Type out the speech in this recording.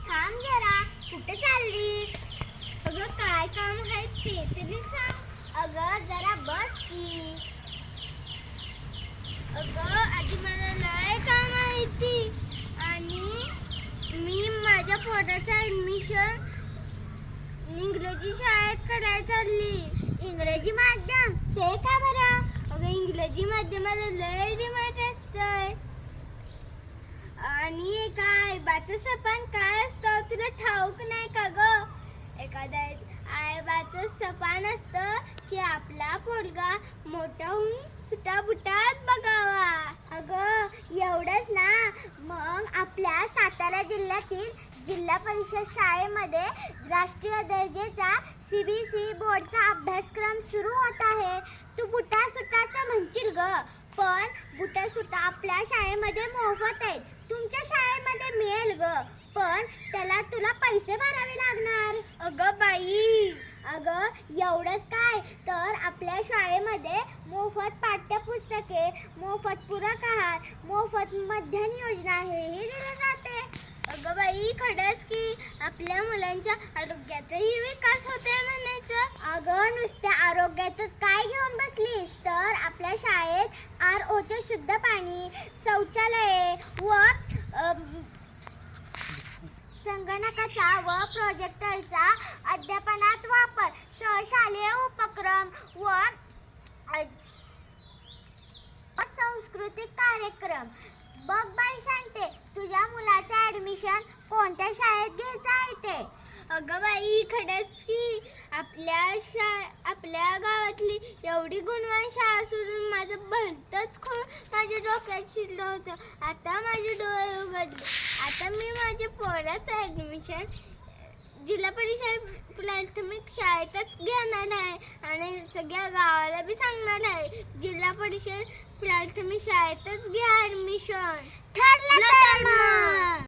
थांब जरा, कुठे चाललीस? अगं काय काम आहे ते तरी सांग. अगं जरा बस की. अगं आधी मला लय काम आहे ती, आणि मी माझ्या पोराचं ऍडमिशन इंग्रजी शाळेत करायला चालली. इंग्रजी माध्यम? ते का बरं? अगं इंग्रजी माध्यमाला लय डिमांड असतंय. आणि एका आईबाचं सपन काय असतं तुला ठाऊक नाही का ग? एखाद्या आईबाचं सपन असतं की आपला पोरगा मोठा होऊन सुटाबुटात बघावा. अगं एवढंच ना, मग आपल्या सातारा जिल्ह्यातील जिल्हा परिषद शाळेमध्ये राष्ट्रीय दर्जाचा CBSE बोर्डचा अभ्यासक्रम सुरू होत आहे. तू बुटा सुटाचं म्हणशील ग, पण बुटा सुटा आपल्या शाळेमध्ये मोफत आहे. तुमच्या शाळेमध्ये मिळेल ग, पण त्याला तुला पैसे भरावे लागणार. अगं बाई, अगं एवढंच काय, तर आपल्या शाळेमध्ये मोफत पाठ्यपुस्तके, मोफत पूरक आहार, मोफत मध्यान्ह योजना हेही दिले जाते. अगं बाई खरंच की आपल्या मुलांच्या आरोग्याचाही विकास होतोय म्हणायचं. अगं नुसत्या आरोग्याचं काय घेऊन बसलीस, तर आपल्या शाळेत ROचं शुद्ध पाणी, शौचालये व संगणकाचा व प्रोजेक्टरचा अध्यापनात वापर, शालेय उपक्रम व सांस्कृतिक कार्यक्रम. बघ बाई शांते, तुझ्या मुलाचं ऍडमिशन कोणत्या शाळेत घ्यायचं आहे ते? अगं बाई खरंच की आपल्या गावातली एवढी गुणवान शाळा सोडून माझं भलतंच माझ्या डोक्यात शिरलं होतं. आता माझे डोळे उघडले. आता मी माझ्या पोराचं ऍडमिशन जिल्हा परिषद प्राथमिक शाळेतच घेणार आहे आणि सगळ्या गावाला बी सांगणार आहे जिल्हा परिषद प्राथमिक शाळेतच घ्या ऍडमिशन. ठरलं तर मग.